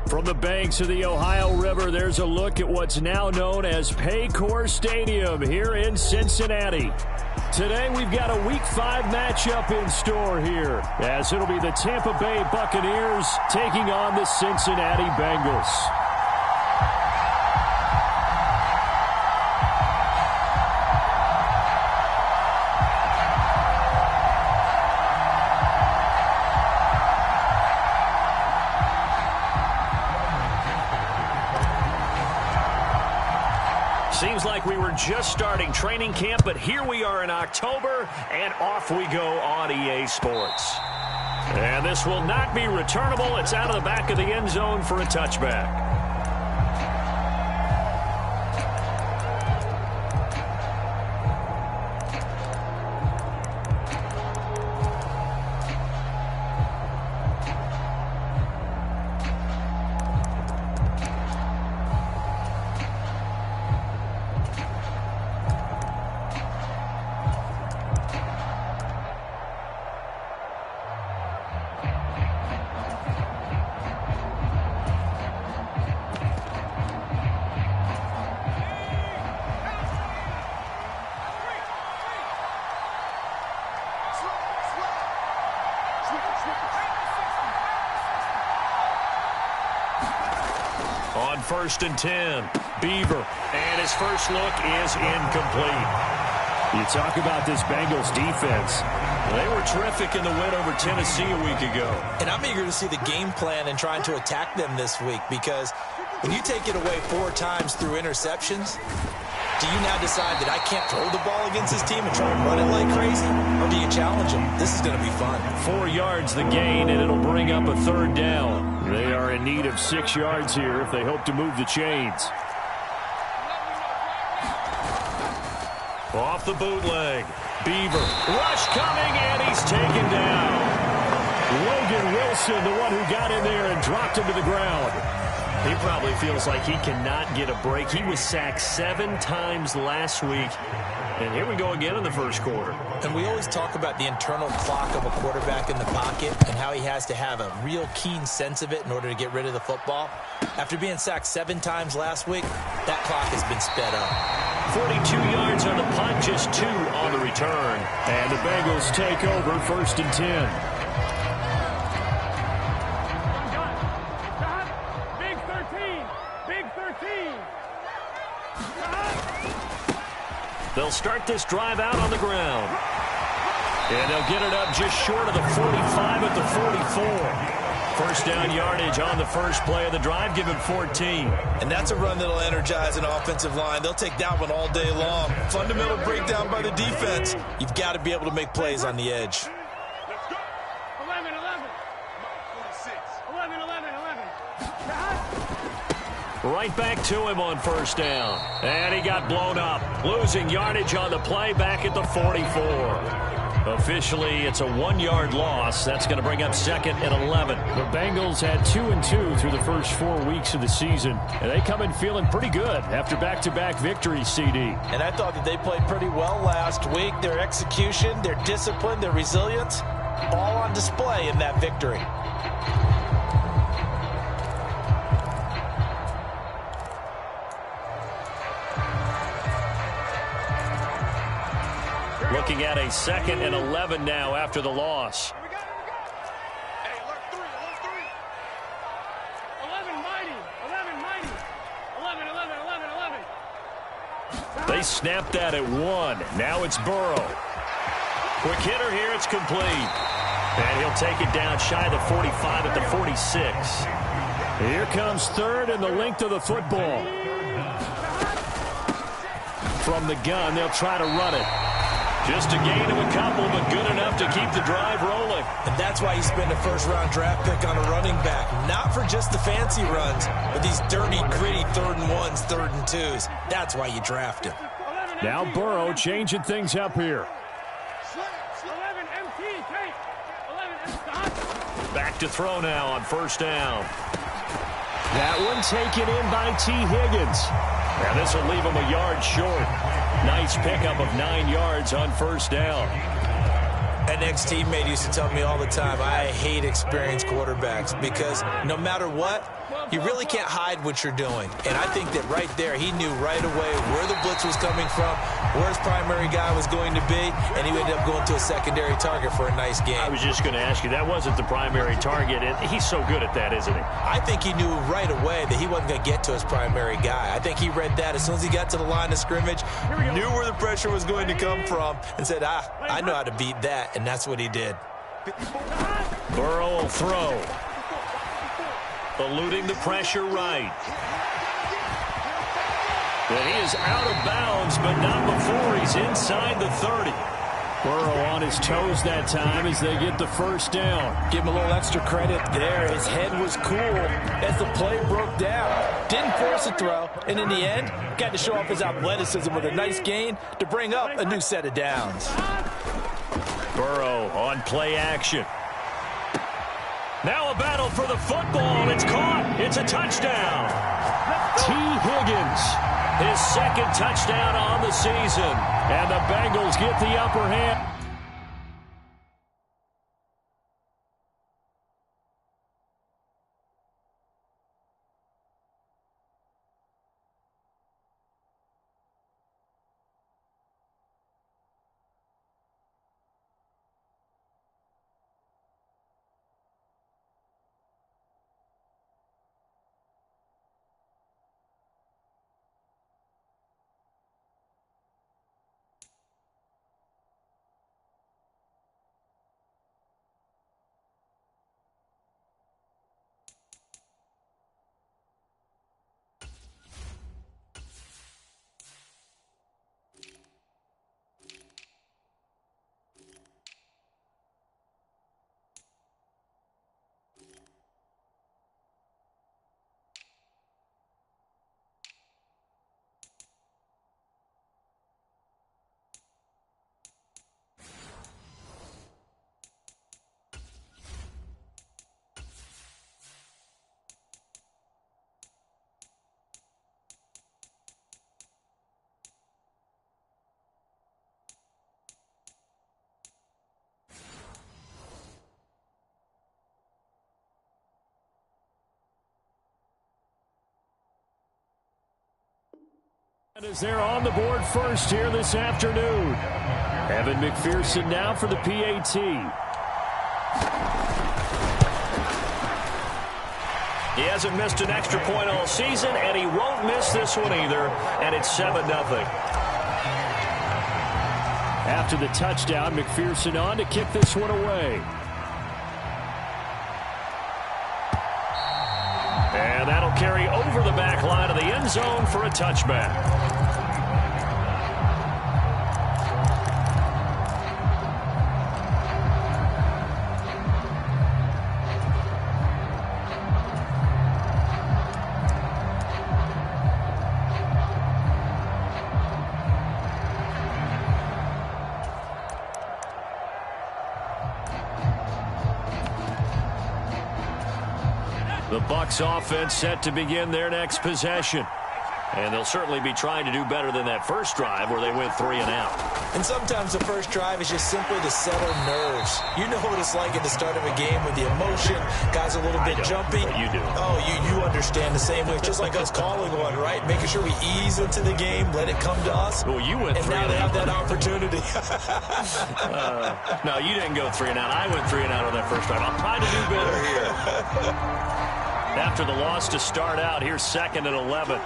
From the banks of the Ohio River, there's a look at what's now known as Paycor Stadium here in Cincinnati. Today, we've got a Week 5 matchup in store here, as it'll be the Tampa Bay Buccaneers taking on the Cincinnati Bengals. Seems like we were just starting training camp, but here we are in October, and off we go on EA Sports. And this will not be returnable. It's out of the back of the end zone for a touchback. On 1st and 10, Beaver, and his first look is incomplete. You talk about this Bengals defense. They were terrific in the win over Tennessee a week ago. And I'm eager to see the game plan and trying to attack them this week, because when you take it away 4 times through interceptions, do you now decide that I can't throw the ball against this team and try to run it like crazy? Or do you challenge them? This is going to be fun. 4 yards the gain, and it'll bring up a 3rd down. They are in need of 6 yards here if they hope to move the chains. Off the bootleg. Beaver. Rush coming, and he's taken down. Logan Wilson, the one who got in there and dropped him to the ground. He probably feels like he cannot get a break. He was sacked 7 times last week. And here we go again in the first quarter. And we always talk about the internal clock of a quarterback in the pocket and how he has to have a real keen sense of it in order to get rid of the football. After being sacked 7 times last week, that clock has been sped up. 42 yards on the punt, just 2 on the return. And the Bengals take over 1st and 10. They'll start this drive out on the ground. And they'll get it up just short of the 45 at the 44. First down yardage on the first play of the drive, give him 14. And that's a run that'll energize an offensive line. They'll take that one all day long. Fundamental breakdown by the defense. You've got to be able to make plays on the edge. Let's go. 11, 11. 26. 11, 11, 11. Right back to him on first down. And he got blown up. Losing yardage on the play back at the 44. Officially, it's a 1-yard loss. That's going to bring up 2nd and 11. The Bengals had 2-2 through the first 4 weeks of the season. And they come in feeling pretty good after back-to-back victories, CD. And I thought that they played pretty well last week. Their execution, their discipline, their resilience, all on display in that victory. Looking at a 2nd and 11 now after the loss. Here we go. Hey, alert 3, alert 3. 11 mighty, 11 mighty. 11, 11, 11, 11. They snapped that at 1. Now it's Burrow. Quick hitter here, it's complete. And he'll take it down shy of the 45 at the 46. Here comes 3rd and the length of the football. From the gun, they'll try to run it. Just a gain of a couple, but good enough to keep the drive rolling. And that's why you spend a first-round draft pick on a running back. Not for just the fancy runs, but these dirty, gritty 3rd and 1s, 3rd and 2s. That's why you draft him. Now Burrow changing things up here. 11 MT, take. 11 stop. Back to throw now on first down. That one taken in by T. Higgins. And this will leave him a yard short. Nice pickup of 9 yards on first down. An ex-teammate used to tell me all the time, I hate experienced quarterbacks because no matter what, you really can't hide what you're doing. And I think that right there, he knew right away where the blitz was coming from, where his primary guy was going to be, and he ended up going to a secondary target for a nice game. I was just going to ask you, that wasn't the primary target, and he's so good at that, isn't he? I think he knew right away that he wasn't going to get to his primary guy. I think he read that as soon as he got to the line of scrimmage, knew where the pressure was going to come from, and said, I know how to beat that, and that's what he did. Burrow will throw. Eluding the pressure right. And he is out of bounds, but not before he's inside the 30. Burrow on his toes that time as they get the first down. Give him a little extra credit there. His head was cool as the play broke down. Didn't force a throw, and in the end, got to show off his athleticism with a nice gain to bring up a new set of downs. Burrow on play action. Now a battle for the football. It's caught. It's a touchdown. T. Higgins, his second touchdown on the season. And the Bengals get the upper hand. And as they're on the board first here this afternoon, Evan McPherson now for the PAT. He hasn't missed an extra point all season, and he won't miss this one either, and it's 7-0. After the touchdown, McPherson on to kick this one away. And that'll carry over the back line of the end zone for a touchback. The Bucs offense set to begin their next possession. And they'll certainly be trying to do better than that first drive where they went 3 and out. And sometimes the first drive is just simply to settle nerves. You know what it's like at the start of a game with the emotion. Guys are a little bit jumpy. You do. Oh, you understand the same way. It's just like us calling one, right? Making sure we ease into the game, let it come to us. Well, you went 3 and out. And now they have that opportunity. No, you didn't go 3 and out. I went 3 and out on that first drive. I'll try to do better here. After the loss to start out, here's 2nd and 11.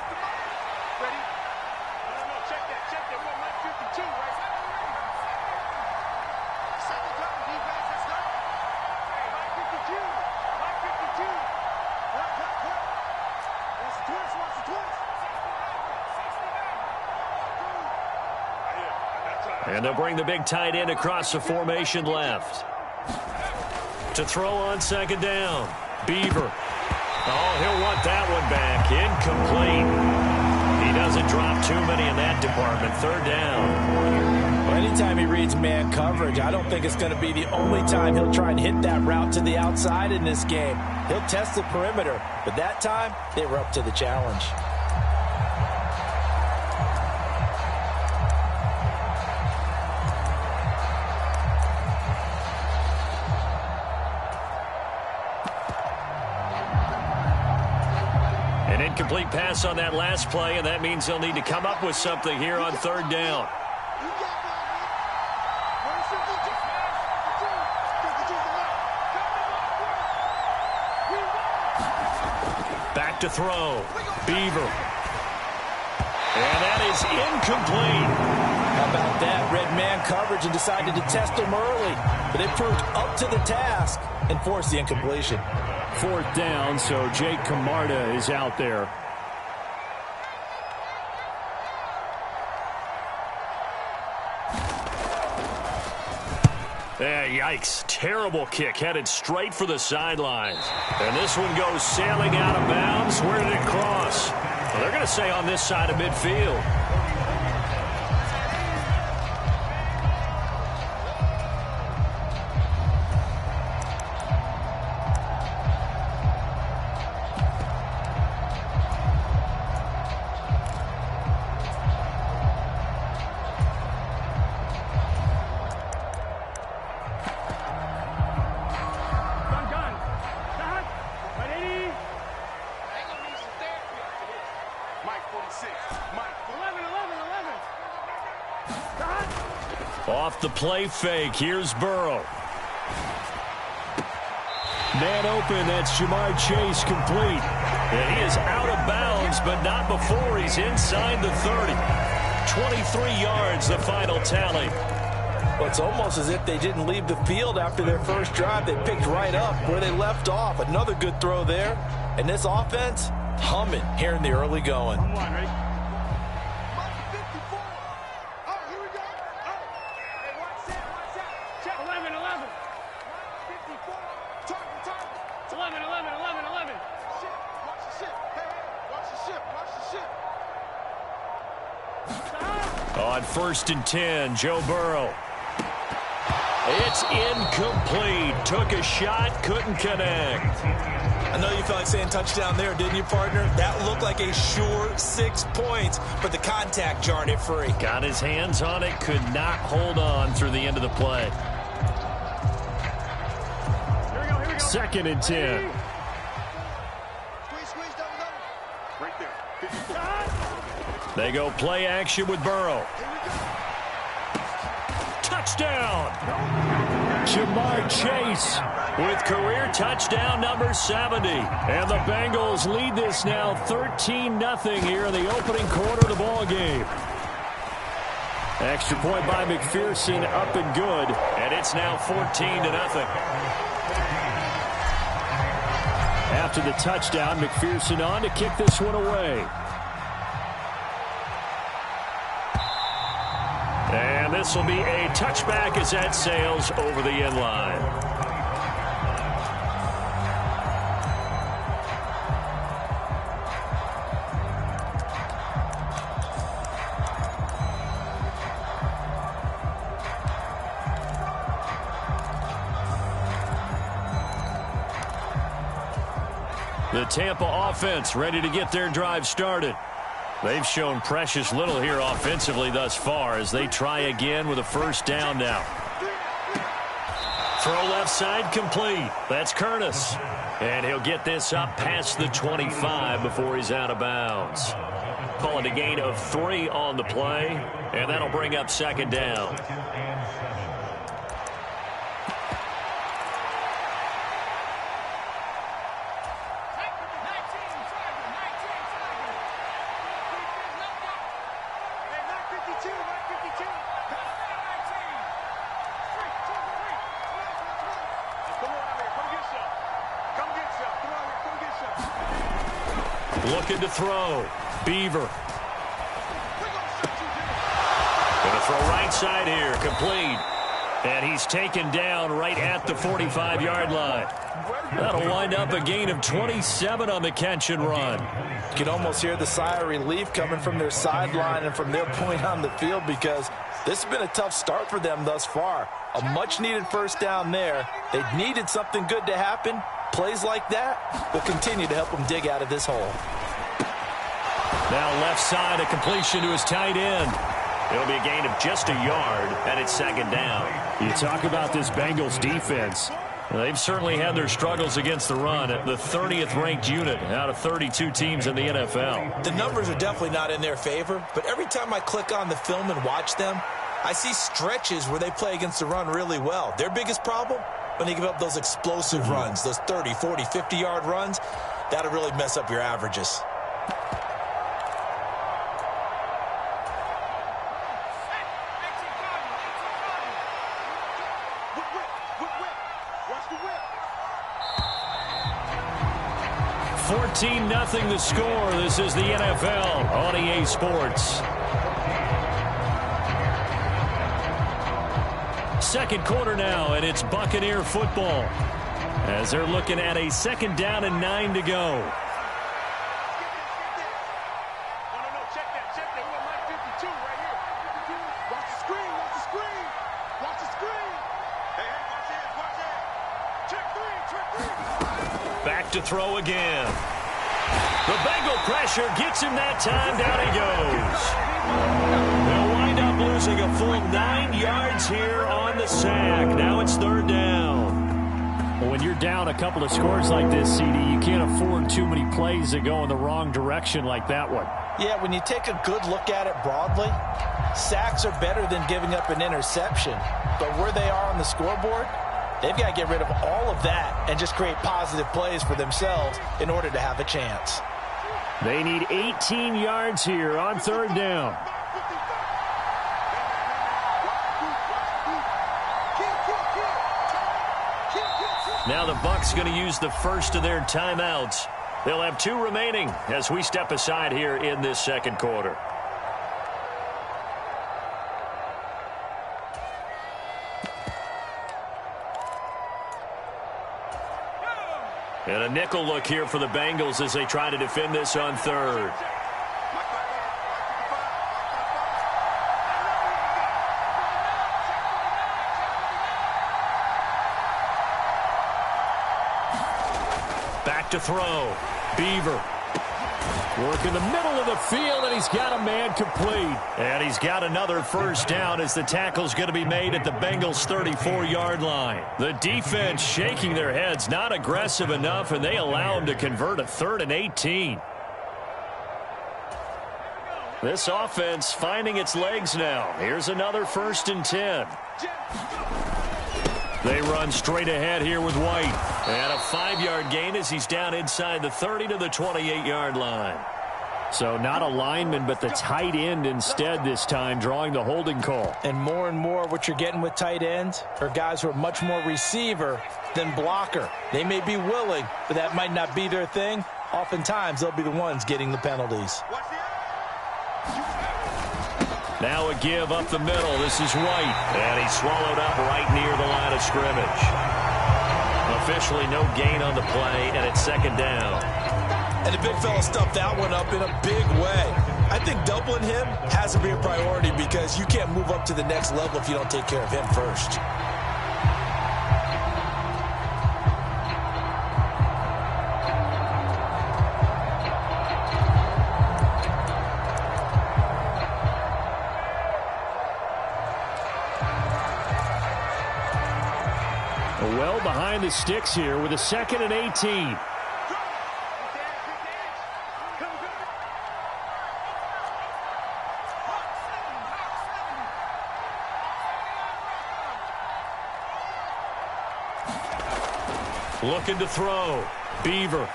And they'll bring the big tight end across the formation left. To throw on 2nd down. Beaver. Oh, he'll want that one back. Incomplete. He doesn't drop too many in that department. 3rd down. Well, anytime he reads man coverage, I don't think it's going to be the only time he'll try and hit that route to the outside in this game. He'll test the perimeter, but that time they were up to the challenge. incomplete pass on that last play, and that means they'll need to come up with something here on third down. Back to throw. Beaver. And that is incomplete. How about that? Red man coverage and decided to test him early. But it proved up to the task and forced the incompletion. Fourth down, so Jake Camarda is out there. Yikes. Terrible kick headed straight for the sidelines. And this one goes sailing out of bounds. Where did it cross? Well, they're going to say on this side of midfield. Off the play fake, here's Burrow. Man open, that's Jamar Chase complete. And he is out of bounds, but not before he's inside the 30. 23 yards, the final tally. Well, it's almost as if they didn't leave the field after their first drive. They picked right up where they left off. Another good throw there. And this offense, humming here in the early going. Come on, ready? 1st and 10, Joe Burrow. It's incomplete. Took a shot, couldn't connect. I know you felt like saying touchdown there, didn't you, partner? That looked like a sure 6 points, but the contact jarred it free. Got his hands on it, could not hold on through the end of the play. Here we go, here we go. 2nd and 10. Squeeze, double. Right there. They go play action with Burrow. Touchdown! Jamar Chase with career touchdown number 70. And the Bengals lead this now 13-0 here in the opening quarter of the ball game. Extra point by McPherson, up and good. And it's now 14-0. After the touchdown, McPherson on to kick this one away. And this will be a touchback as that sails over the end line. The Tampa offense ready to get their drive started. They've shown precious little here offensively thus far as they try again with a first down now. Throw left side complete. That's Curtis. And he'll get this up past the 25 before he's out of bounds. Calling a gain of 3 on the play, and that'll bring up 2nd down. Looking to throw. Beaver. Going to throw right side here. Complete. And he's taken down right at the 45-yard line. That'll wind up a gain of 27 on the catch and run. You can almost hear the sigh of relief coming from their sideline and from their point on the field because this has been a tough start for them thus far. A much-needed first down there. They needed something good to happen. Plays like that will continue to help them dig out of this hole. Now left side, a completion to his tight end. It'll be a gain of just a yard, and it's 2nd down. You talk about this Bengals defense. They've certainly had their struggles against the run. The 30th ranked unit out of 32 teams in the NFL. The numbers are definitely not in their favor, but every time I click on the film and watch them, I see stretches where they play against the run really well. Their biggest problem, when they give up those explosive runs, those 30, 40, 50-yard runs, that'll really mess up your averages. Nothing the score. This is the NFL on EA Sports. Second quarter now, and it's Buccaneer football as they're looking at a 2nd down and 9 to go. No, check that. We got Mike 52 right here. 52. Watch the screen. Watch the screen. Hey, watch it. Check three. Back to throw again. The Bengal pressure gets him that time. Down he goes. They'll wind up losing a full 9 yards here on the sack. Now it's 3rd down. Well, when you're down a couple of scores like this, CD, you can't afford too many plays that go in the wrong direction like that one. Yeah, when you take a good look at it broadly, sacks are better than giving up an interception. But where they are on the scoreboard, they've got to get rid of all of that and just create positive plays for themselves in order to have a chance. They need 18 yards here on 3rd down. Now the Bucs going to use the first of their timeouts. They'll have 2 remaining as we step aside here in this 2nd quarter. And a nickel look here for the Bengals as they try to defend this on 3rd. Back to throw. Beaver. Work in the middle of the field, and he's got a man complete. And he's got another 1st down as the tackle's going to be made at the Bengals' 34-yard line. The defense shaking their heads, not aggressive enough, and they allow him to convert a 3rd and 18. This offense finding its legs now. Here's another 1st and 10. They run straight ahead here with White. And a 5-yard gain as he's down inside the 30 to the 28-yard line. So not a lineman, but the tight end instead this time, drawing the holding call. And more what you're getting with tight ends are guys who are much more receiver than blocker. They may be willing, but that might not be their thing. Oftentimes, they'll be the ones getting the penalties. Now a give up the middle. This is White. And he's swallowed up right near the line of scrimmage. Officially no gain on the play, and it's 2nd down. And the big fella stuffed that one up in a big way. I think doubling him has to be a priority because you can't move up to the next level if you don't take care of him first. Well behind the sticks here with a 2nd and 18. Looking to throw. Beaver.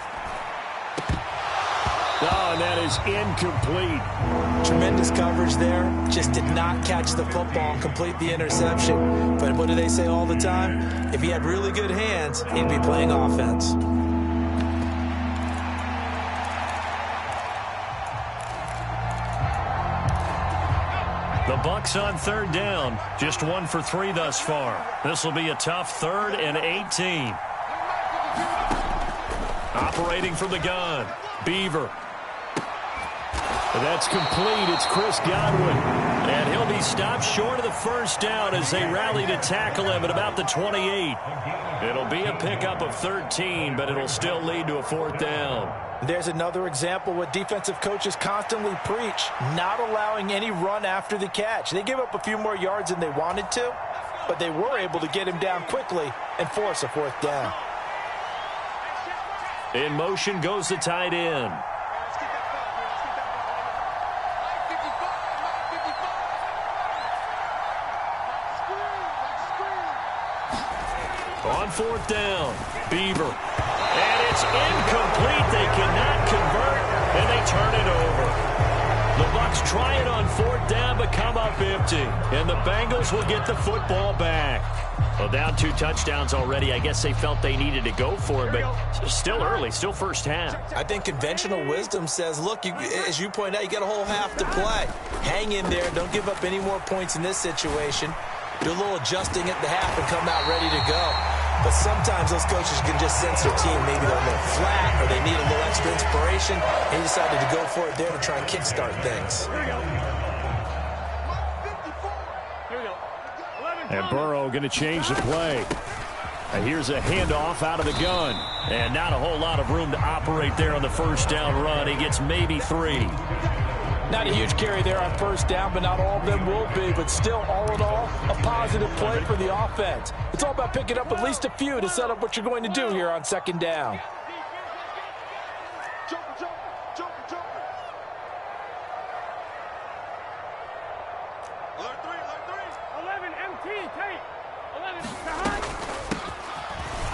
Oh, and that is incomplete. Tremendous coverage there. Just did not catch the football and complete the interception. But what do they say all the time? If he had really good hands, he'd be playing offense. The Bucs on 3rd down. Just 1 for 3 thus far. This will be a tough 3rd and 18. Operating from the gun. Beaver. That's complete. It's Chris Godwin. And he'll be stopped short of the 1st down as they rally to tackle him at about the 28. It'll be a pickup of 13, but it'll still lead to a 4th down. There's another example what defensive coaches constantly preach, not allowing any run after the catch. They give up a few more yards than they wanted to, but they were able to get him down quickly and force a fourth down. In motion goes the tight end. On fourth down, Beaver. And it's incomplete. They cannot convert, and they turn it over. The Bucs try it on fourth down, but come up empty. And the Bengals will get the football back. Well, down 2 touchdowns already. I guess they felt they needed to go for it, but still early, still first half. I think conventional wisdom says, look, as you point out, you got a whole half to play. Hang in there. Don't give up any more points in this situation. Do a little adjusting at the half and come out ready to go. But sometimes those coaches can just sense their team. Maybe they're a little flat or they need a little extra inspiration. And he decided to go for it there to try and kickstart things. And Burrow going to change the play. And here's a handoff out of the gun. And not a whole lot of room to operate there on the first down run. He gets maybe 3. Not a huge carry there on first down, but not all of them will be. But still, all in all, a positive play for the offense. It's all about picking up at least a few to set up what you're going to do here on second down.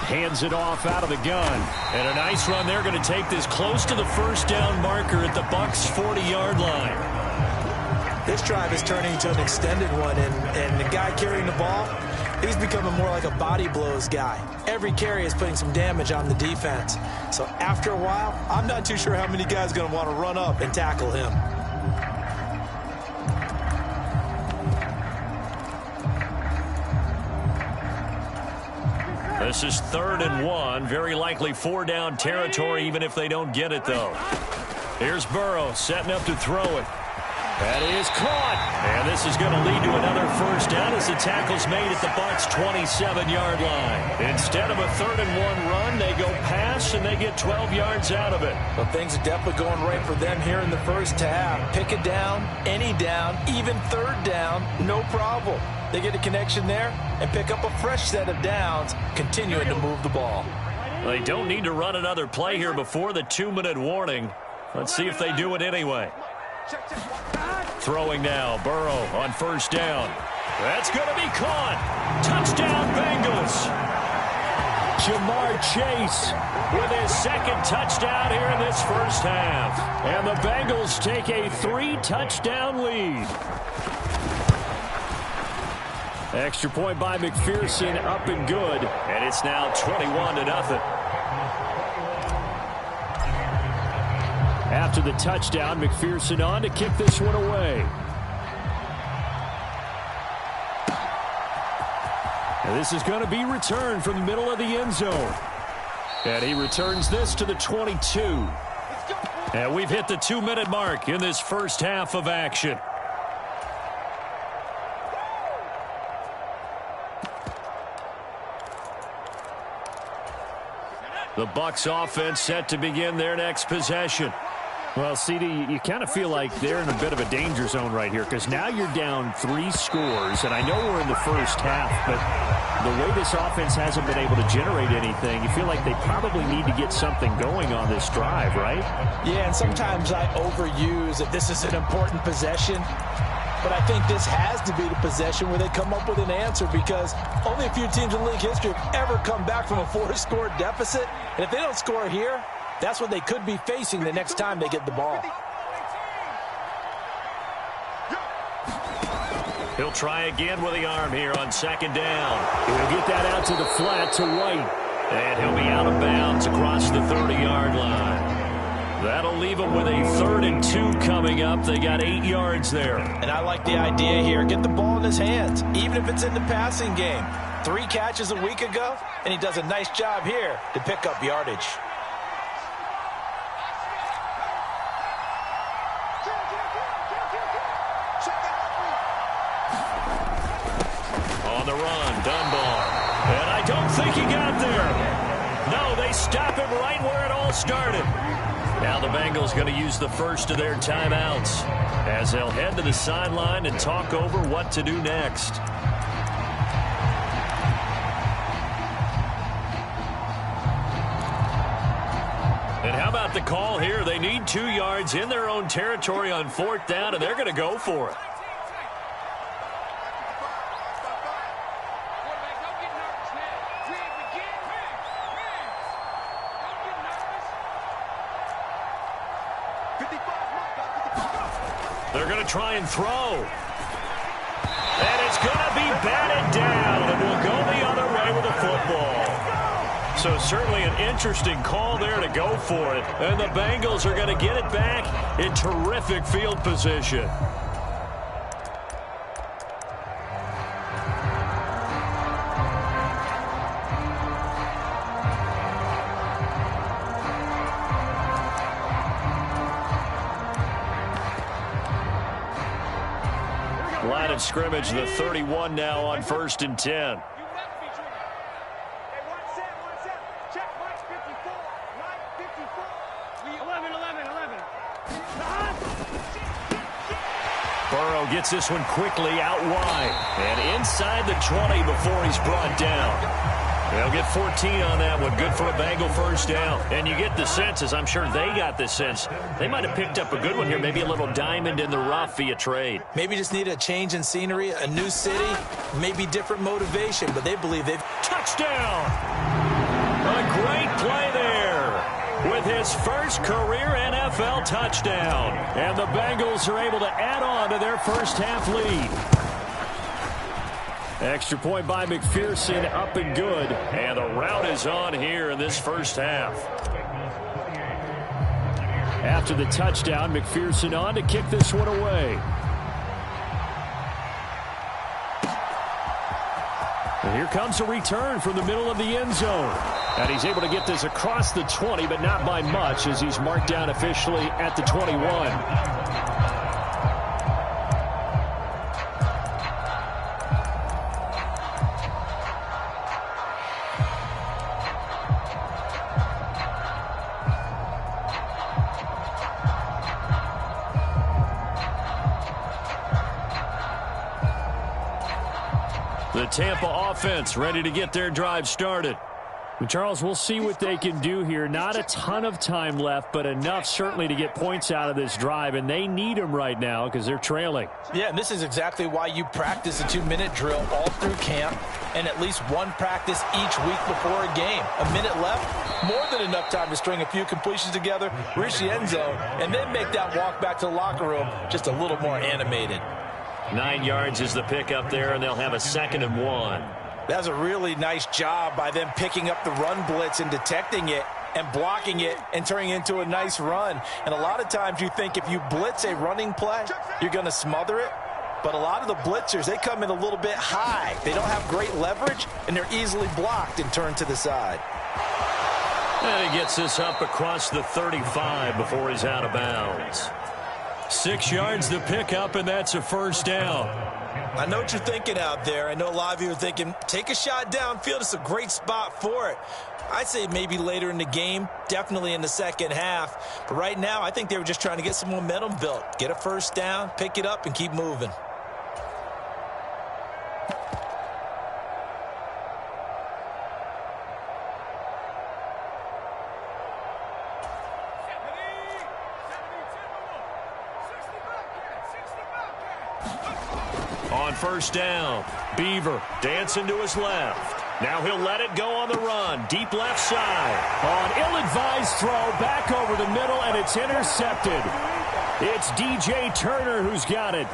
Hands it off out of the gun. And a nice run. They're going to take this close to the first down marker at the Bucs' 40-yard line. This drive is turning into an extended one, and the guy carrying the ball, he's becoming more like a body blows guy. Every carry is putting some damage on the defense. So after a while, I'm not too sure how many guys are going to want to run up and tackle him. This is 3rd and 1. Very likely 4-down territory, even if they don't get it, though. Here's Burrow setting up to throw it. That is caught. And this is going to lead to another first down as the tackle's made at the Bucs' 27-yard line. Instead of a 3rd and 1 run, they go pass, and they get 12 yards out of it. Well, things are definitely going right for them here in the first half. Pick it down, any down, even 3rd down, no problem. They get a connection there and pick up a fresh set of downs, continuing to move the ball. They don't need to run another play here before the 2-minute warning. Let's see if they do it anyway. Throwing now, Burrow on first down. That's going to be caught. Touchdown, Bengals. Jamar Chase with his 2nd touchdown here in this first half. And the Bengals take a 3-touchdown lead. Extra point by McPherson, up and good. And it's now 21-0. After the touchdown, McPherson on to kick this one away. And this is going to be returned from the middle of the end zone. And he returns this to the 22. And we've hit the 2-minute mark in this first half of action. The Bucs offense set to begin their next possession. Well, CD, you kind of feel like they're in a bit of a danger zone right here because now you're down 3 scores, and I know we're in the first half, but the way this offense hasn't been able to generate anything, you feel like they probably need to get something going on this drive, right? Yeah, and sometimes I overuse that this is an important possession. But I think this has to be the possession where they come up with an answer because only a few teams in league history have ever come back from a 4-score deficit. And if they don't score here, that's what they could be facing the next time they get the ball. He'll try again with the arm here on 2nd down. He'll get that out to the flat to White. And he'll be out of bounds across the 30-yard line. That'll leave them with a 3rd and 2 coming up. They got 8 yards there. And I like the idea here. Get the ball in his hands, even if it's in the passing game. 3 catches a week ago, and he does a nice job here to pick up yardage. On the run, Dunbar. And I don't think he got there. No, they stop him right where it all started. Now the Bengals going to use the first of their timeouts as they'll head to the sideline and talk over what to do next. got the call here. They need 2 yards in their own territory on 4th down, and they're going to go for it. They're going to try and throw. And it's going to be batted down, and will go the other way with the football. So certainly an interesting call there to go for it. And the Bengals are going to get it back in terrific field position. Line of scrimmage, the 31 now on 1st and 10. Burrow gets this one quickly out wide and inside the 20 before he's brought down. They'll get 14 on that one. Good for a Bengal 1st down. And you get the sense, as I'm sure they got the sense, they might have picked up a good one here, maybe a little diamond in the rough via trade. Maybe just need a change in scenery, a new city, maybe different motivation, but they believe they've... Touchdown! A great play there with his first career NFL touchdown. And the Bengals are able to add on to their first half lead. Extra point by McPherson, up and good. And the route is on here in this first half. After the touchdown, McPherson on to kick this one away. And here comes a return from the middle of the end zone. And he's able to get this across the 20, but not by much, as he's marked down officially at the 21. The Tampa offense ready to get their drive started. And Charles, we'll see what they can do here. Not a ton of time left, but enough certainly to get points out of this drive, and they need them right now because they're trailing. Yeah, and this is exactly why you practice a 2-minute drill all through camp and at least one practice each week before a game. A minute left, more than enough time to string a few completions together, reach the end zone, and then make that walk back to the locker room just a little more animated. 9 yards is the pickup there, and they'll have a 2nd and 1. That's a really nice job by them picking up the run blitz and detecting it and blocking it and turning it into a nice run. And a lot of times you think if you blitz a running play, you're going to smother it. But a lot of the blitzers, they come in a little bit high. They don't have great leverage, and they're easily blocked and turned to the side. And he gets this up across the 35 before he's out of bounds. 6 yards the pickup, and that's a 1st down. I know what you're thinking out there. I know a lot of you are thinking, take a shot downfield. It's a great spot for it. I'd say maybe later in the game, definitely in the second half. But right now, I think they were just trying to get some momentum built. Get a 1st down, pick it up, and keep moving. On 1st down, Beaver dancing to his left. Now he'll let it go on the run. Deep left side. On ill-advised throw, back over the middle, and it's intercepted. It's DJ Turner who's got it.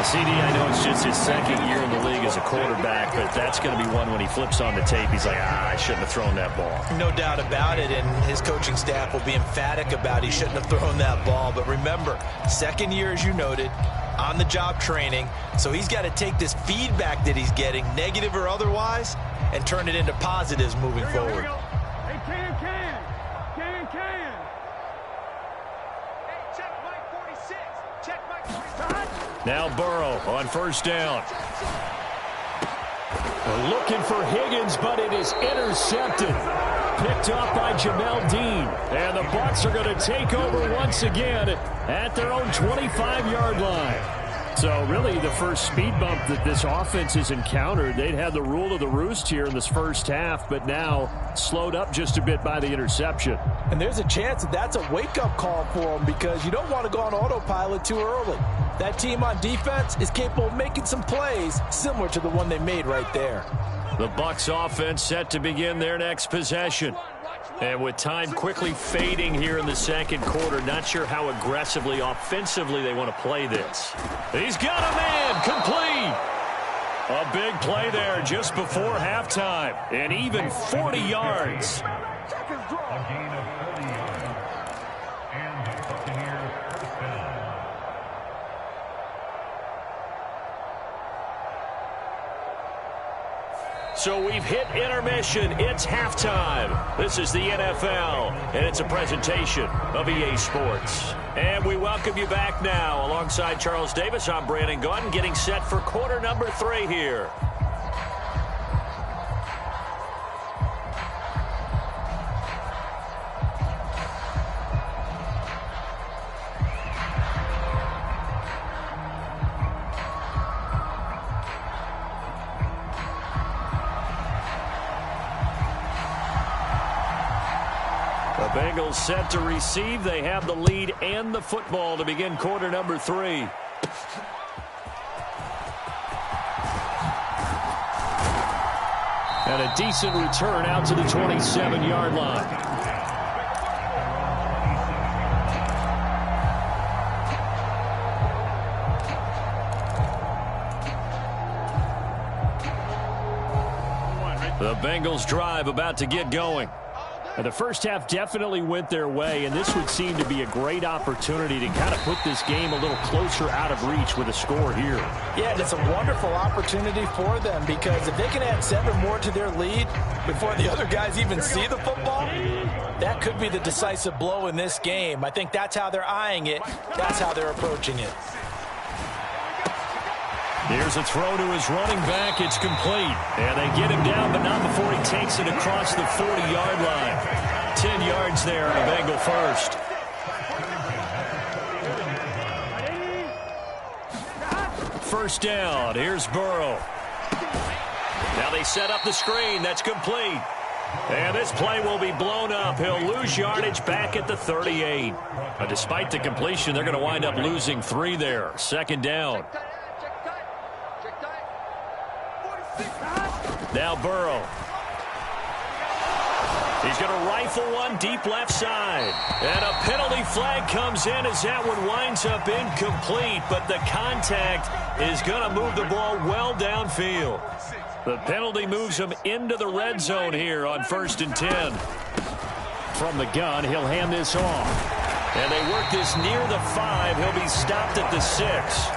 CD, I know it's just his 2nd year in the league as a quarterback, but that's going to be one when he flips on the tape. He's like, I shouldn't have thrown that ball. No doubt about it, and his coaching staff will be emphatic about he shouldn't have thrown that ball. But remember, 2nd year, as you noted, on-the-job training, so he's got to take this feedback that he's getting, negative or otherwise, and turn it into positives moving forward. Hey, can. Hey, check Mike 46. Check Mike 46. Now Burrow on 1st down. We're looking for Higgins, but it is intercepted. Picked up by Jamel Dean. And the Bucs are going to take over once again at their own 25-yard line. So really the first speed bump that this offense has encountered, they'd had the rule of the roost here in this first half, but now slowed up just a bit by the interception. And there's a chance that that's a wake-up call for them because you don't want to go on autopilot too early. That team on defense is capable of making some plays similar to the one they made right there. The Bucs offense set to begin their next possession. And with time quickly fading here in the second quarter, not sure how aggressively, offensively they want to play this. He's got a man, complete. A big play there just before halftime, and even 40 yards. So we've hit intermission. It's halftime. This is the NFL, and it's a presentation of EA Sports. And we welcome you back now. Alongside Charles Davis, I'm Brandon Gaudin, getting set for quarter number 3 here. The Bengals set to receive. They have the lead and the football to begin quarter number 3. And a decent return out to the 27-yard line. The Bengals drive about to get going. The first half definitely went their way, and this would seem to be a great opportunity to kind of put this game a little closer out of reach with a score here. Yeah, and it's a wonderful opportunity for them because if they can add 7 more to their lead before the other guys even see the football, that could be the decisive blow in this game. I think that's how they're eyeing it. That's how they're approaching it. Here's a throw to his running back. It's complete. And they get him down, but not before he takes it across the 40-yard line. 10 yards there on a Bengal first. First down. Here's Burrow. Now they set up the screen. That's complete. And this play will be blown up. He'll lose yardage back at the 38. Despite the completion, they're going to wind up losing 3 there. Second down. Now Burrow. He's going to rifle one deep left side. And a penalty flag comes in as that one winds up incomplete. But the contact is going to move the ball well downfield. The penalty moves him into the red zone here on 1st and 10. From the gun, he'll hand this off. And they work this near the 5. He'll be stopped at the 6.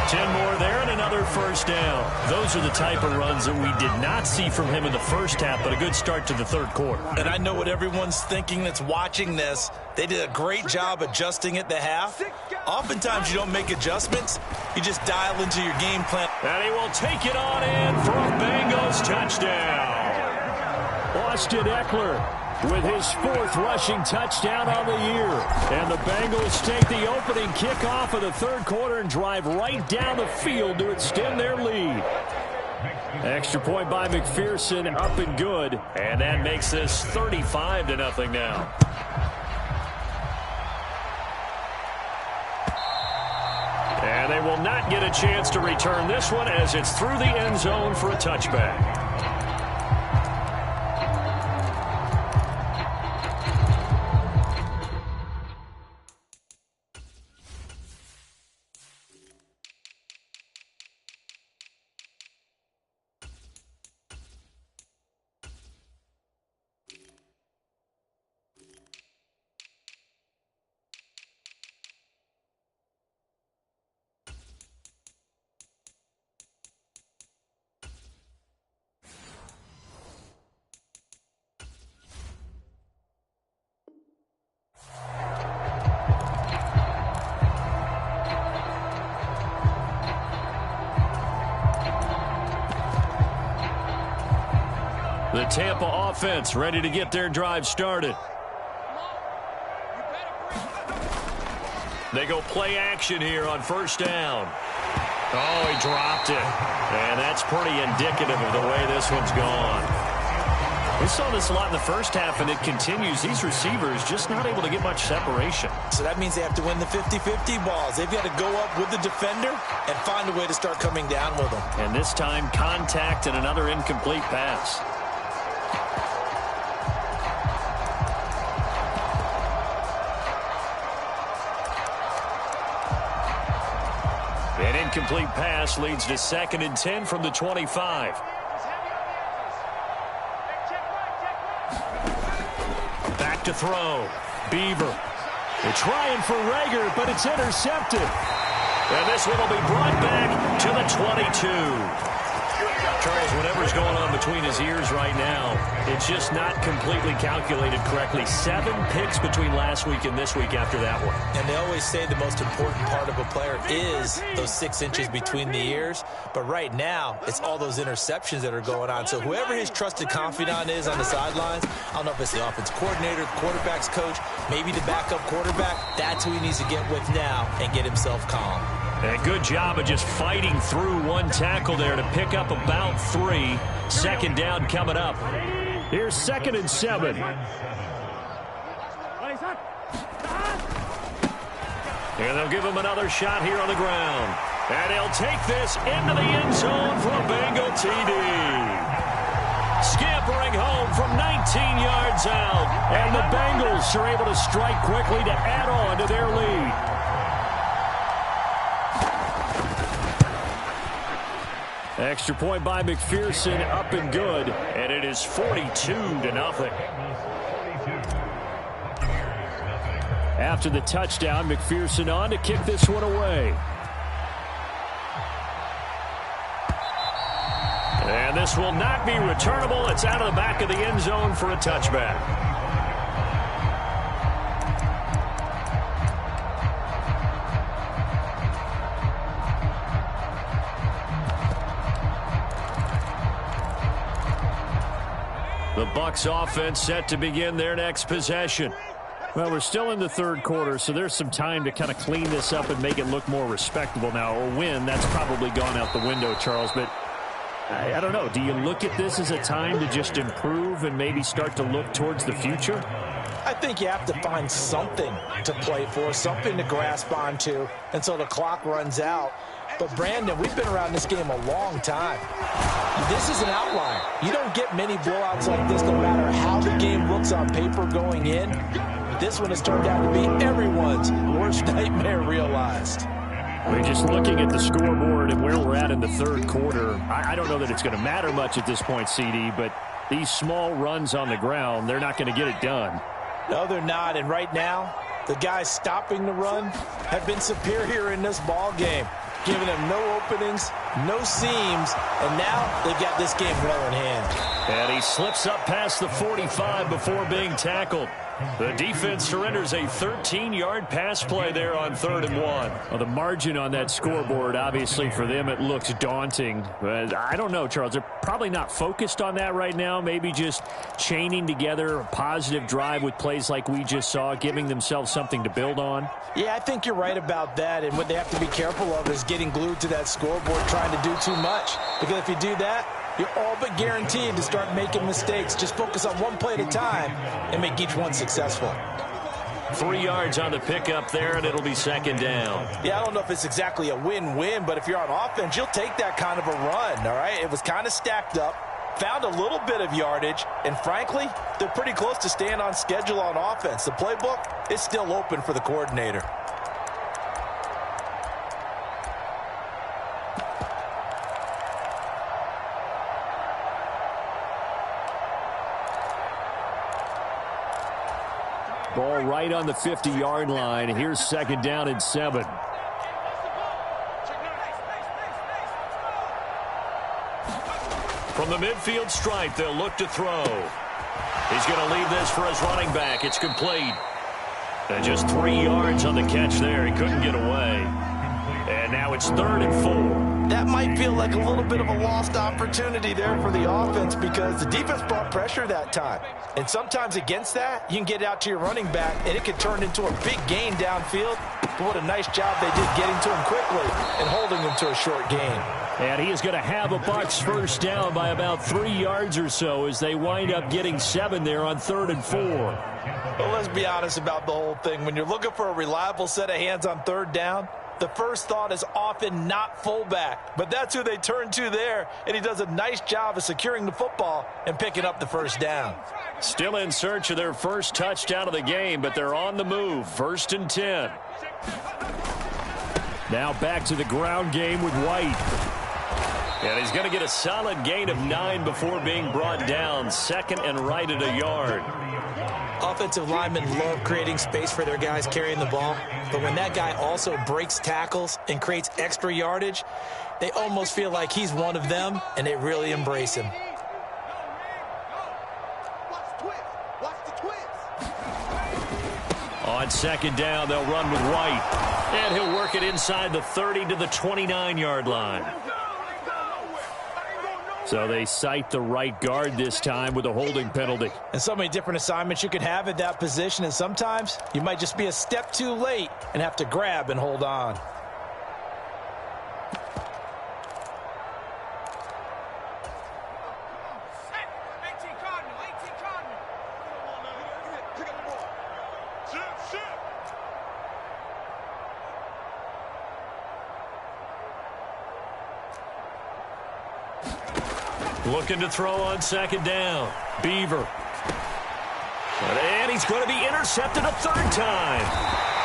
10 more there and another first down. Those are the type of runs that we did not see from him in the first half, but a good start to the third quarter. And I know what everyone's thinking that's watching this. They did a great job adjusting at the half. Oftentimes you don't make adjustments. You just dial into your game plan. And he will take it on in for a Bengals touchdown. Austin Eckler with his 4th rushing touchdown on the year. And the Bengals take the opening kickoff of the third quarter and drive right down the field to extend their lead. Extra point by McPherson, up and good. And that makes this 35-0 now. And they will not get a chance to return this one as it's through the end zone for a touchback. The Tampa offense ready to get their drive started. They go play action here on first down. Oh, he dropped it. And that's pretty indicative of the way this one's gone. We saw this a lot in the first half, and it continues. These receivers just not able to get much separation. So that means they have to win the 50-50 balls. They've got to go up with the defender and find a way to start coming down with them. And this time, contact and another incomplete pass. An incomplete pass leads to 2nd and 10 from the 25. Back to throw. Beaver. They're trying for Rager, but it's intercepted. And this one will be brought back to the 22. Charles, whatever's going on between his ears right now, it's just not completely calculated correctly. 7 picks between last week and this week after that one. And they always say the most important part of a player is those 6 inches between the ears. But right now, it's all those interceptions that are going on. So whoever his trusted confidant is on the sidelines, I don't know if it's the offense coordinator, the quarterback's coach, maybe the backup quarterback, that's who he needs to get with now and get himself calm. And good job of just fighting through one tackle there to pick up about 3. 2nd down coming up. Here's 2nd and 7. And they'll give him another shot here on the ground. And he'll take this into the end zone for a Bengal TD. Scampering home from 19 yards out. And the Bengals are able to strike quickly to add on to their lead. Extra point by McPherson, up and good, and it is 42-0. After the touchdown, McPherson on to kick this one away. And this will not be returnable. It's out of the back of the end zone for a touchback. The Bucs offense set to begin their next possession. Well, we're still in the 3rd quarter, so there's some time to kind of clean this up and make it look more respectable now. Or win, that's probably gone out the window, Charles. But I don't know. Do you look at this as a time to just improve and maybe start to look towards the future? I think you have to find something to play for, something to grasp onto until the clock runs out. But, Brandon, we've been around this game a long time. This is an outlier. You don't get many blowouts like this no matter how the game looks on paper going in. This one has turned out to be everyone's worst nightmare realized. We're just looking at the scoreboard and where we're at in the 3rd quarter. I don't know that it's going to matter much at this point, CD, but these small runs on the ground, they're not going to get it done. No, they're not. And right now, the guys stopping the run have been superior in this ball game, giving them no openings, no seams, and now they've got this game well in hand. And he slips up past the 45 before being tackled. The defense surrenders a 13-yard pass play there on 3rd and 1. Well, the margin on that scoreboard, obviously for them, it looks daunting. But I don't know, Charles. They're probably not focused on that right now. Maybe just chaining together a positive drive with plays like we just saw, giving themselves something to build on. Yeah, I think you're right about that. And what they have to be careful of is getting glued to that scoreboard, trying to do too much. Because if you do that, you're all but guaranteed to start making mistakes. Just focus on one play at a time and make each one successful. 3 yards on the pickup there, and it'll be 2nd down. Yeah, I don't know if it's exactly a win-win, but if you're on offense, you'll take that kind of a run, all right? It was kind of stacked up, found a little bit of yardage, and frankly, they're pretty close to staying on schedule on offense. The playbook is still open for the coordinator. Ball right on the 50-yard line. Here's 2nd down and 7. From the midfield stripe, they'll look to throw. He's going to leave this for his running back. It's complete. And just 3 yards on the catch there. He couldn't get away. And now it's 3rd and 4. that might feel like a little bit of a lost opportunity there for the offense because the defense brought pressure that time. And sometimes against that, you can get out to your running back, and it can turn into a big gain downfield. But what a nice job they did getting to him quickly and holding him to a short gain. And he is going to have a Bucs first down by about 3 yards or so as they wind up getting 7 there on 3rd and 4. Well, let's be honest about the whole thing. When you're looking for a reliable set of hands on 3rd down, the first thought is often not fullback. But that's who they turn to there, and he does a nice job of securing the football and picking up the first down. Still in search of their first touchdown of the game, but they're on the move. 1st and 10. Now back to the ground game with White. And he's going to get a solid gain of 9 before being brought down. 2nd and right at a yard. Offensive linemen love creating space for their guys carrying the ball. But when that guy also breaks tackles and creates extra yardage, they almost feel like he's one of them, and they really embrace him. On 2nd down, they'll run with White. And he'll work it inside the 30 to the 29-yard line. So they cite the right guard this time with a holding penalty. And so many different assignments you can have at that position, and sometimes you might just be a step too late and have to grab and hold on. Looking to throw on 2nd down. Beaver. And he's going to be intercepted a 3rd time.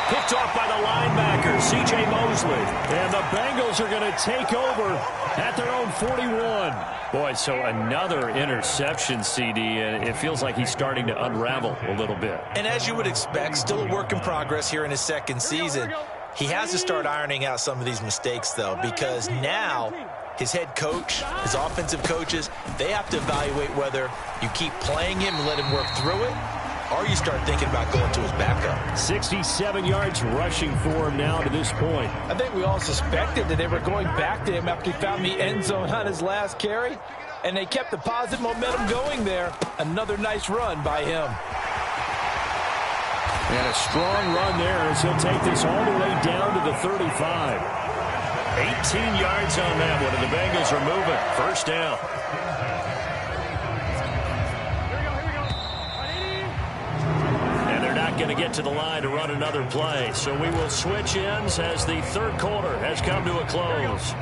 Picked off by the linebacker, C.J. Mosley. And the Bengals are going to take over at their own 41. Boy, so another interception, CD, and it feels like he's starting to unravel a little bit. And as you would expect, still a work in progress here in his 2nd season. He has to start ironing out some of these mistakes, though, because now his head coach, his offensive coaches, they have to evaluate whether you keep playing him and let him work through it, or you start thinking about going to his backup. 67 yards rushing for him now to this point. I think we all suspected that they were going back to him after he found the end zone on his last carry, and they kept the positive momentum going there. Another nice run by him. And a strong run there as he'll take this all the way down to the 35. 18 yards on that one, and the Bengals are moving. 1st down. And they're not going to get to the line to run another play. So we will switch ends as the 3rd quarter has come to a close.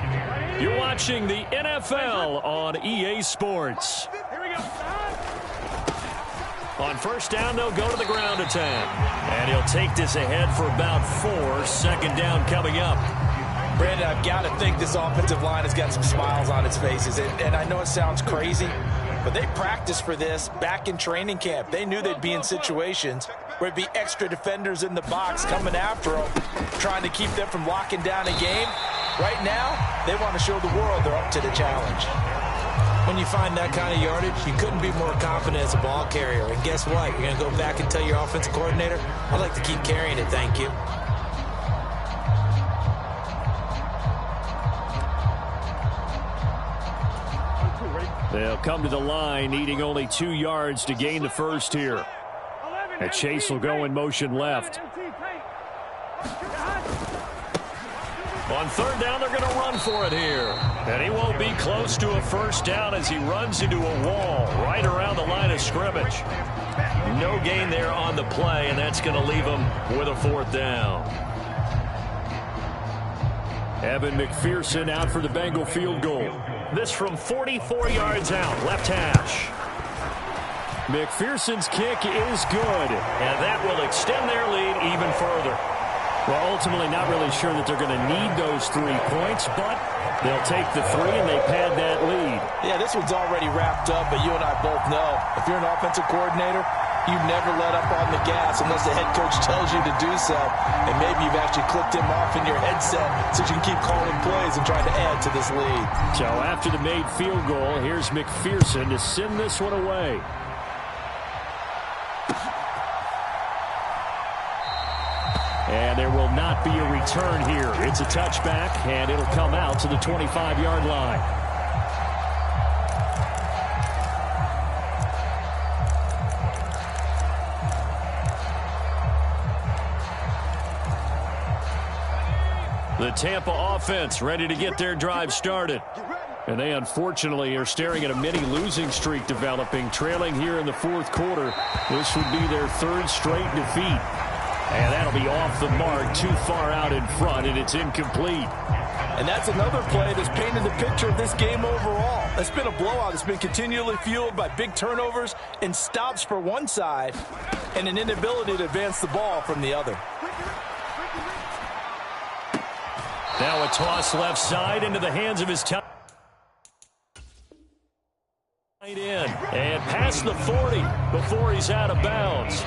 You're watching the NFL on EA Sports. On 1st down, they'll go to the ground attack. And he'll take this ahead for about 4. 2nd down coming up. Brandon, I've got to think this offensive line has got some smiles on its faces. And I know it sounds crazy, but they practiced for this back in training camp. They knew they'd be in situations where it'd be extra defenders in the box coming after them, trying to keep them from locking down a game. Right now, they want to show the world they're up to the challenge. When you find that kind of yardage, you couldn't be more confident as a ball carrier. And guess what? You're going to go back and tell your offensive coordinator, I'd like to keep carrying it, thank you. They'll come to the line, needing only 2 yards to gain the first here. And Chase will go in motion left. On 3rd down, they're going to run for it here. And he won't be close to a 1st down as he runs into a wall right around the line of scrimmage. No gain there on the play, and that's going to leave him with a 4th down. Evan McPherson out for the Bengal field goal. This from 44 yards out, left hash. McPherson's kick is good, and that will extend their lead even further. Well, ultimately not really sure that they're going to need those 3 points, but they'll take the 3 and they pad that lead. Yeah, this one's already wrapped up, but you and I both know if you're an offensive coordinator, you never let up on the gas unless the head coach tells you to do so. And maybe you've actually clicked him off in your headset so you can keep calling plays and trying to add to this lead. So after the made field goal, here's McPherson to send this one away. And there will not be a return here. It's a touchback, and it'll come out to the 25-yard line. The Tampa offense ready to get their drive started. And they unfortunately are staring at a mini losing streak developing, trailing here in the fourth quarter. This would be their third straight defeat. And that'll be off the mark, too far out in front, and it's incomplete. And that's another play that's painted the picture of this game overall. It's been a blowout. It's been continually fueled by big turnovers and stops for one side and an inability to advance the ball from the other. Now a toss left side into the hands of his tight end. And past the 40 before he's out of bounds.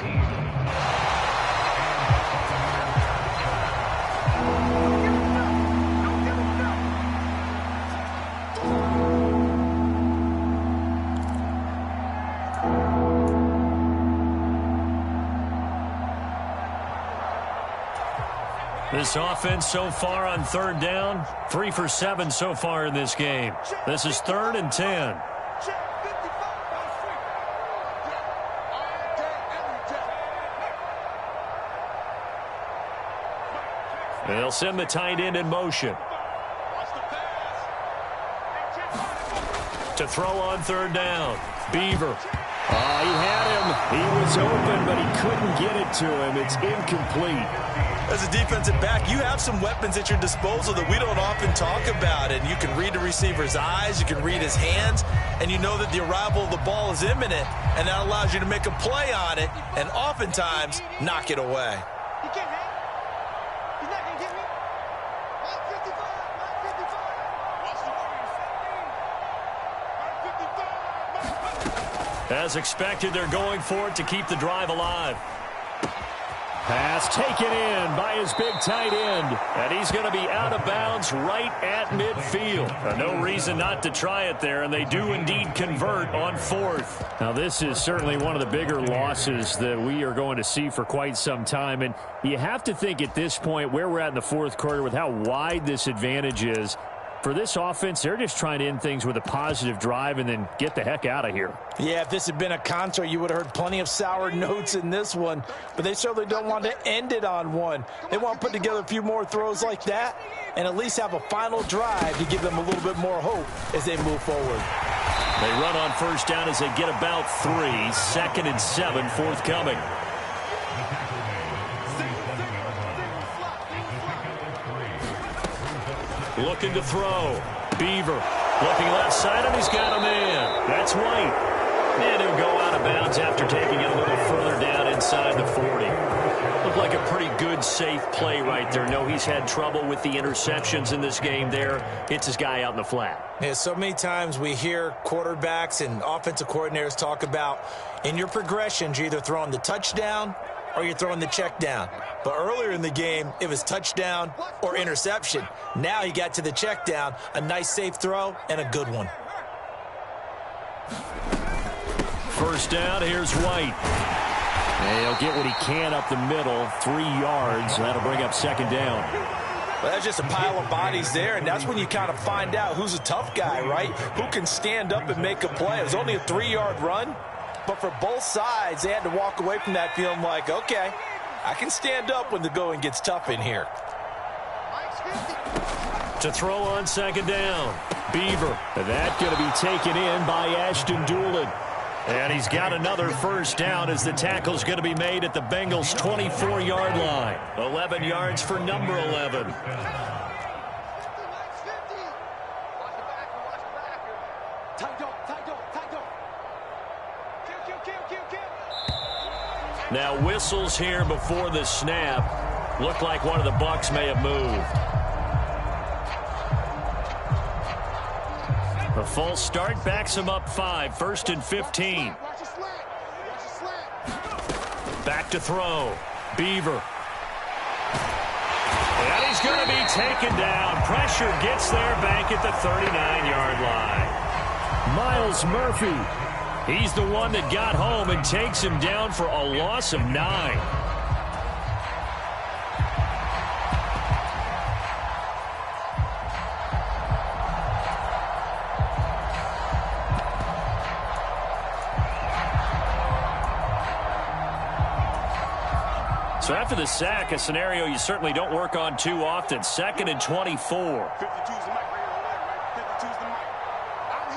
This offense so far on third down, 3 for 7 so far in this game. This is 3rd and 10. They'll send the tight end in motion. To throw on third down, Beaver. He had him. He was open, but he couldn't get it to him. It's incomplete. As a defensive back, you have some weapons at your disposal that we don't often talk about. And you can read the receiver's eyes, you can read his hands, and you know that the arrival of the ball is imminent, and that allows you to make a play on it and oftentimes knock it away. He can't hang. He's not going to get me. 155, 155. Watch the Warriors. 155. As expected, they're going for it to keep the drive alive. Pass taken in by his big tight end. And he's going to be out of bounds right at midfield. No reason not to try it there, and they do indeed convert on 4th. Now, this is certainly one of the bigger losses that we are going to see for quite some time. And you have to think at this point where we're at in the fourth quarter with how wide this advantage is. For this offense, they're just trying to end things with a positive drive and then get the heck out of here. Yeah, if this had been a concert, you would have heard plenty of sour notes in this one. But they certainly don't want to end it on one. They want to put together a few more throws like that and at least have a final drive to give them a little bit more hope as they move forward. They run on first down as they get about 3. 2nd and 7, forthcoming. Looking to throw. Beaver looking left side, and he's got him in. That's White. And he'll go out of bounds after taking it a little further down inside the 40. Looked like a pretty good, safe play right there. No, he's had trouble with the interceptions in this game there. Hits his guy out in the flat. Yeah, so many times we hear quarterbacks and offensive coordinators talk about in your progressions, you're either throwing the touchdown or you're throwing the check down. But earlier in the game, it was touchdown or interception. Now he got to the check down, a nice safe throw, and a good one. First down, here's White. And he'll get what he can up the middle, 3 yards. That'll bring up 2nd down. Well, that's just a pile of bodies there, and that's when you kind of find out who's a tough guy, right? Who can stand up and make a play. It was only a 3-yard run, but for both sides, they had to walk away from that feeling like, okay, I can stand up when the going gets tough in here. To throw on 2nd down, Beaver. And that's going to be taken in by Ashton Doolin. And he's got another first down as the tackle's going to be made at the Bengals' 24-yard line. 11 yards for number 11. Now whistles here before the snap. Looked like one of the Bucs may have moved. A false start backs him up 5. 1st and 15. Back to throw. Beaver. And he's going to be taken down. Pressure gets there back at the 39-yard line. Miles Murphy. He's the one that got home and takes him down for a loss of 9. So after the sack, a scenario you certainly don't work on too often. 2nd and 24. 52's the mic right here. 52's the mic. I'm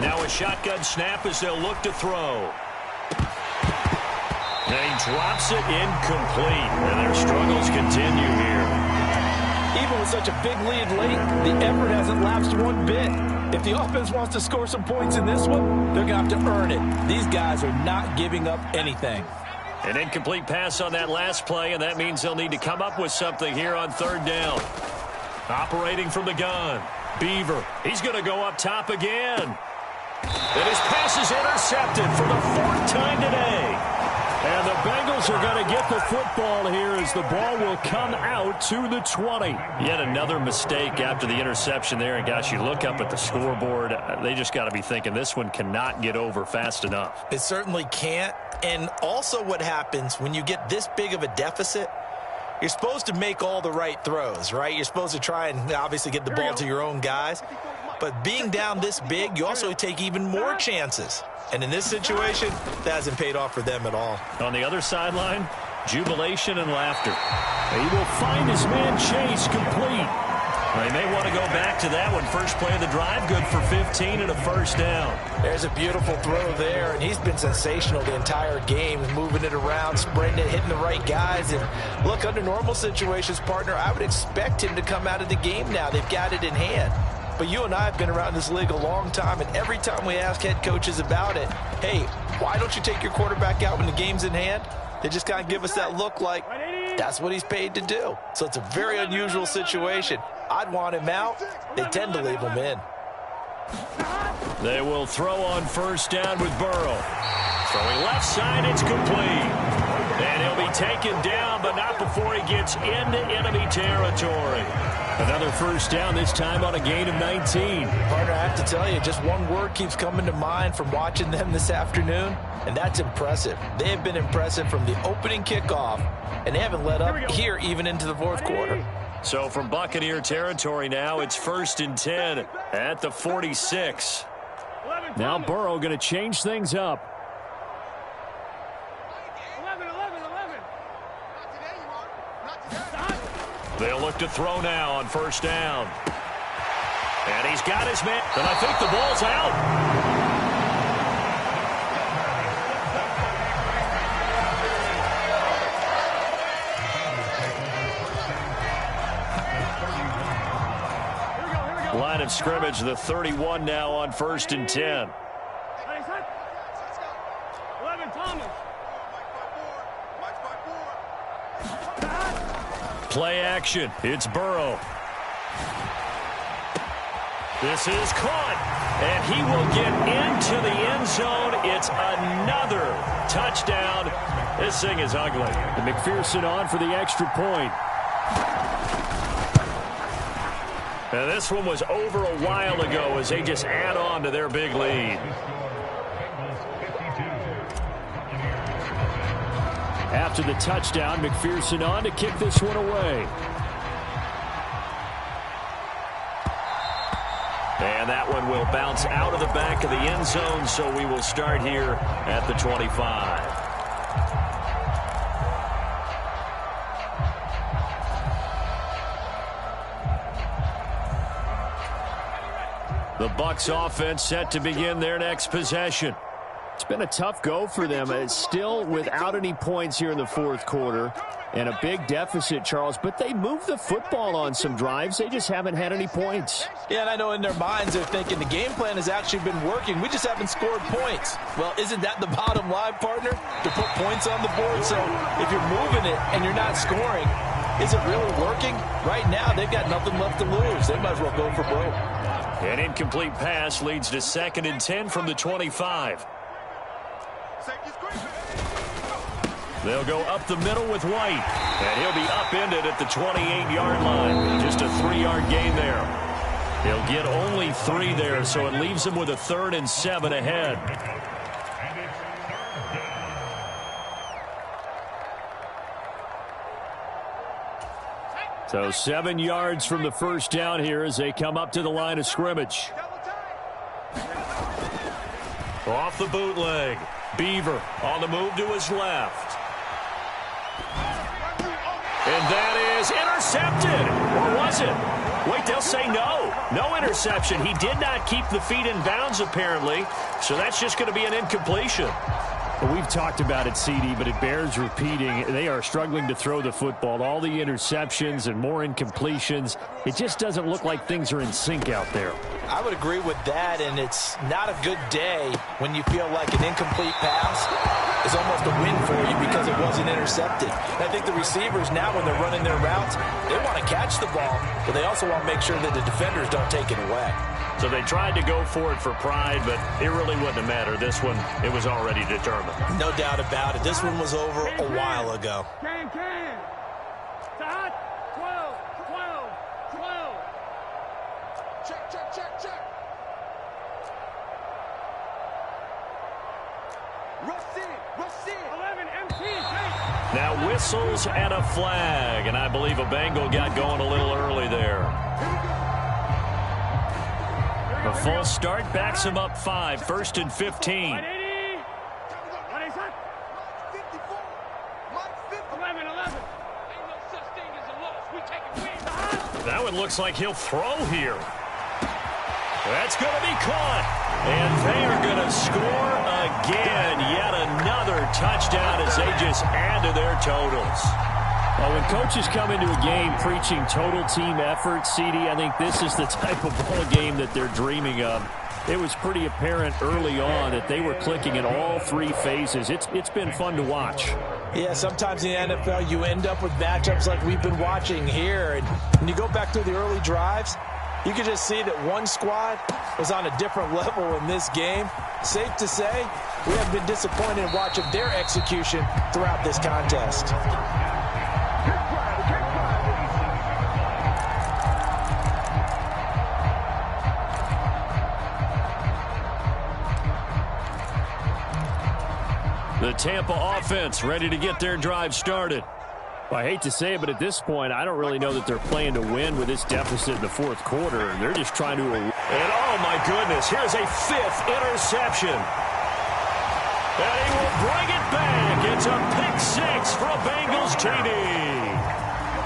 here. Now a shotgun snap as they'll look to throw. And he drops it incomplete. And their struggles continue here. Even with such a big lead late, the effort hasn't lapsed one bit. If the offense wants to score some points in this one, they're going to have to earn it. These guys are not giving up anything. An incomplete pass on that last play, and that means they'll need to come up with something here on 3rd down. Operating from the gun, Beaver. He's going to go up top again. And his pass is intercepted for the 4th time today. And the Bengals are going to get the football here as the ball will come out to the 20. Yet another mistake after the interception there. And, gosh, you look up at the scoreboard. They just got to be thinking this one cannot get over fast enough. It certainly can't. And also what happens when you get this big of a deficit, you're supposed to make all the right throws, right? You're supposed to try and obviously get the ball to your own guys. But being down this big, you also take even more chances. And in this situation, that hasn't paid off for them at all. On the other sideline, jubilation and laughter. He will find his man Chase complete. They may want to go back to that one. First play of the drive, good for 15 and a 1st down. There's a beautiful throw there, and he's been sensational the entire game, moving it around, spreading it, hitting the right guys. And look, under normal situations, partner, I would expect him to come out of the game now. They've got it in hand. But you and I have been around this league a long time, and every time we ask head coaches about it, hey, why don't you take your quarterback out when the game's in hand? They just kind of give us that look like that's what he's paid to do. So it's a very unusual situation. I'd want him out. They tend to leave him in. They will throw on 1st down with Burrow. Throwing left side, it's complete. And he'll be taken down, but not before he gets into enemy territory. Another 1st down, this time on a gain of 19. Partner, I have to tell you, just one word keeps coming to mind from watching them this afternoon, and that's impressive. They have been impressive from the opening kickoff, and they haven't let up here even into the 4th quarter. So from Buccaneer territory now, it's 1st and 10 at the 46. Now Burrow going to change things up. 11. They'll look to throw now on 1st down. And he's got his man. And I think the ball's out. Line of scrimmage, the 31 now on 1st and 10. 11, Thomas. Play action. It's Burrow. This is caught. And he will get into the end zone. It's another touchdown. This thing is ugly. And McPherson on for the extra point. Now, this one was over a while ago as they just add on to their big lead. After the touchdown, McPherson on to kick this one away. And that one will bounce out of the back of the end zone, so we will start here at the 25. The Bucs offense set to begin their next possession. It's been a tough go for them. It's still without any points here in the 4th quarter. And a big deficit, Charles. But they moved the football on some drives. They just haven't had any points. Yeah, and I know in their minds they're thinking the game plan has actually been working. We just haven't scored points. Well, isn't that the bottom line, partner? To put points on the board. So if you're moving it and you're not scoring, is it really working? Right now, they've got nothing left to lose. They might as well go for broke. An incomplete pass leads to 2nd and 10 from the 25. They'll go up the middle with White. And he'll be upended at the 28-yard line. Just a 3-yard gain there. He'll get only 3 there, so it leaves him with a 3rd and 7 ahead. So 7 yards from the 1st down here as they come up to the line of scrimmage. Off the bootleg. Beaver on the move to his left. And that is intercepted. Or was it? Wait, they'll say no. No interception. He did not keep the feet in bounds, apparently. So that's just going to be an incompletion. Well, we've talked about it, CD, but it bears repeating. They are struggling to throw the football. All the interceptions and more incompletions. It just doesn't look like things are in sync out there. I would agree with that, and it's not a good day when you feel like an incomplete pass is almost a win for you because it wasn't intercepted. And I think the receivers now, when they're running their routes, they want to catch the ball, but they also want to make sure that the defenders don't take it away. So they tried to go for it for pride, but it really wouldn't have mattered. This one, it was already determined. No doubt about it. This one was over a while ago. Can. Start. 12. Check. Rush in. 11, MT. Now whistles and a flag, and I believe a Bengal got going a little early there. A false start backs him up 5, 1st and 15. That one looks like he'll throw here. That's going to be caught. And they are going to score again. Yet another touchdown as they just add to their totals. Well, when coaches come into a game preaching total team effort, CD, I think this is the type of ball game that they're dreaming of. It was pretty apparent early on that they were clicking in all 3 phases. It's been fun to watch. Yeah, sometimes in the NFL you end up with matchups like we've been watching here. And when you go back through the early drives, you can just see that one squad was on a different level in this game. Safe to say, we have been disappointed in watching their execution throughout this contest. The Tampa offense ready to get their drive started. Well, I hate to say it, but at this point, I don't really know that they're playing to win with this deficit in the 4th quarter. They're just trying to... And oh my goodness, here's a 5th interception. And he will bring it back. It's a pick 6 for a Bengals TD.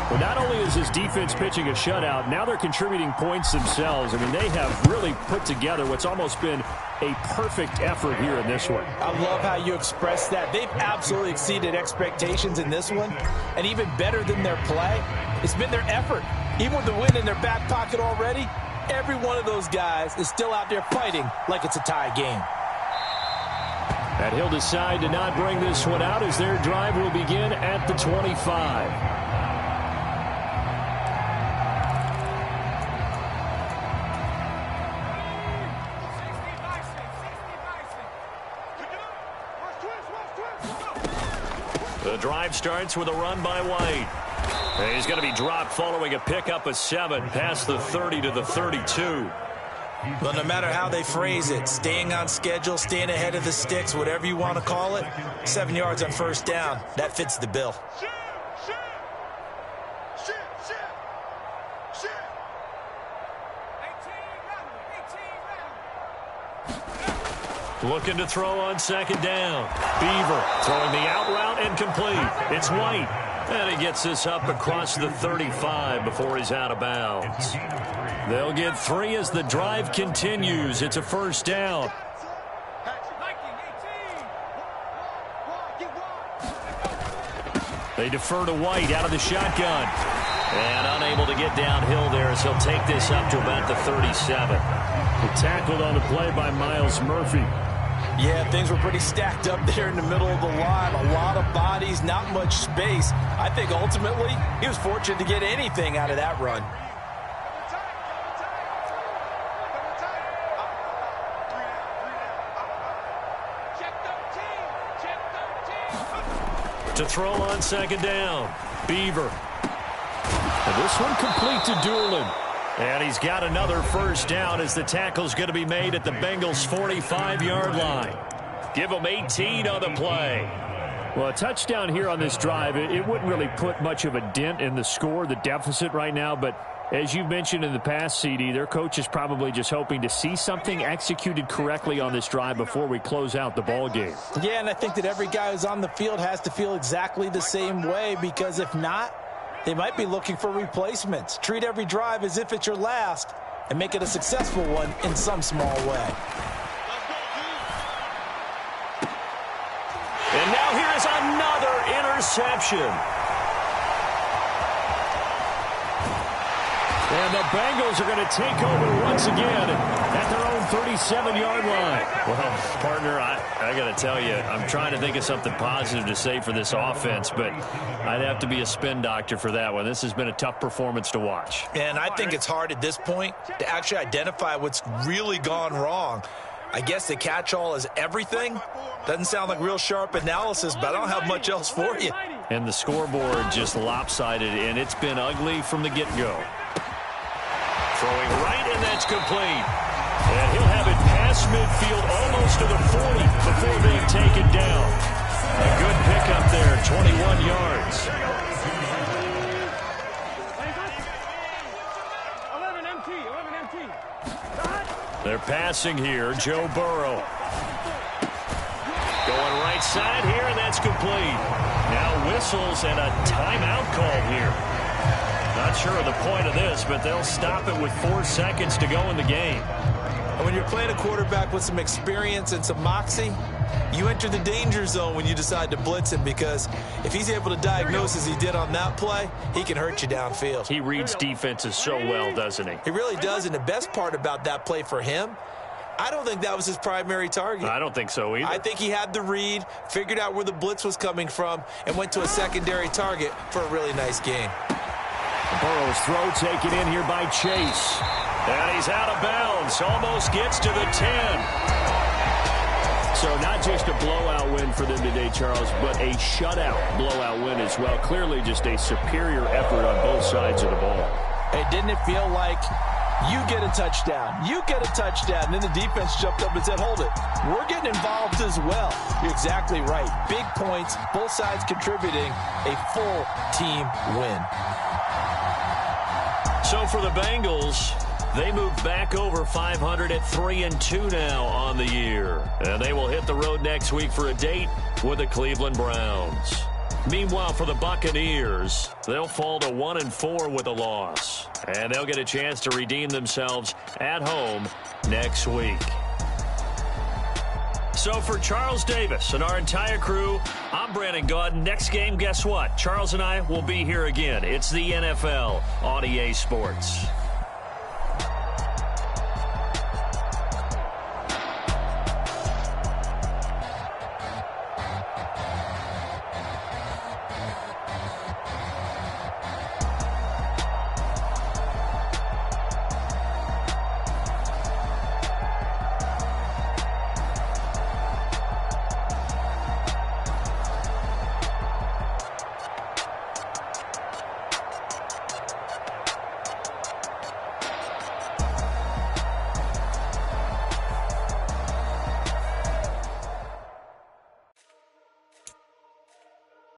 Well, not only is this defense pitching a shutout, now they're contributing points themselves. I mean, they have really put together what's almost been a perfect effort here in this one. I love how you express that. They've absolutely exceeded expectations in this one. And even better than their play, it's been their effort. Even with the win in their back pocket already, every one of those guys is still out there fighting like it's a tie game. And he'll decide to not bring this one out as their drive will begin at the 25. The drive starts with a run by White. And he's going to be dropped following a pickup of 7 past the 30 to the 32. Well, no matter how they phrase it, staying on schedule, staying ahead of the sticks, whatever you want to call it, 7 yards on 1st down, that fits the bill. Looking to throw on 2nd down. Beaver throwing the out route and complete. It's White. And he gets this up across the 35 before he's out of bounds. They'll get 3 as the drive continues. It's a 1st down. They defer to White out of the shotgun. And unable to get downhill there as he'll take this up to about the 37. Tackled on the play by Miles Murphy. Yeah, things were pretty stacked up there in the middle of the line. A lot of bodies, not much space. I think ultimately he was fortunate to get anything out of that run. To throw on 2nd down. Beaver. And this one complete to Doolin. And he's got another 1st down as the tackle's going to be made at the Bengals' 45-yard line. Give them 18 on the play. Well, a touchdown here on this drive, it wouldn't really put much of a dent in the score, the deficit right now, but As you've mentioned in the past, CD, their coach is probably just hoping to see something executed correctly on this drive before we close out the ball game. Yeah, and I think that every guy who's on the field has to feel exactly the same way, because if not, they might be looking for replacements. Treat every drive as if it's your last and make it a successful one in some small way. And now here is another interception. And the Bengals are going to take over once again at their own 37-yard line. Well, partner, I got to tell you, I'm trying to think of something positive to say for this offense, but I'd have to be a spin doctor for that one. This has been a tough performance to watch. And I think it's hard at this point to actually identify what's really gone wrong. I guess the catch-all is everything. Doesn't sound like real sharp analysis, but I don't have much else for you. And the scoreboard just lopsided, and it's been ugly from the get-go. Throwing right, and that's complete. And he'll have it past midfield almost to the 40 before being taken down. A good pickup there, 21 yards. 11 MT. They're passing here, Joe Burrow. Going right side here, and that's complete. Now whistles and a timeout called here. Not sure of the point of this, but they'll stop it with 4 seconds to go in the game. And when you're playing a quarterback with some experience and some moxie, you enter the danger zone when you decide to blitz him, because if he's able to diagnose as he did on that play, he can hurt you downfield. He reads defenses so well, doesn't he? He really does, and the best part about that play for him, I don't think that was his primary target. I don't think so either. I think he had the read, figured out where the blitz was coming from, and went to a secondary target for a really nice gain. Burrow's throw taken in here by Chase. And he's out of bounds. Almost gets to the 10. So not just a blowout win for them today, Charles, but a shutout blowout win as well. Clearly just a superior effort on both sides of the ball. Hey, didn't it feel like you get a touchdown, you get a touchdown, and then the defense jumped up and said, hold it, we're getting involved as well. You're exactly right. Big points, both sides contributing, a full team win. So for the Bengals, they move back over 500 at 3-2 now on the year. And they will hit the road next week for a date with the Cleveland Browns. Meanwhile, for the Buccaneers, they'll fall to 1-4 with a loss. And they'll get a chance to redeem themselves at home next week. So for Charles Davis and our entire crew, I'm Brandon Gaudin. Next game, guess what? Charles and I will be here again. It's the NFL on EA Sports.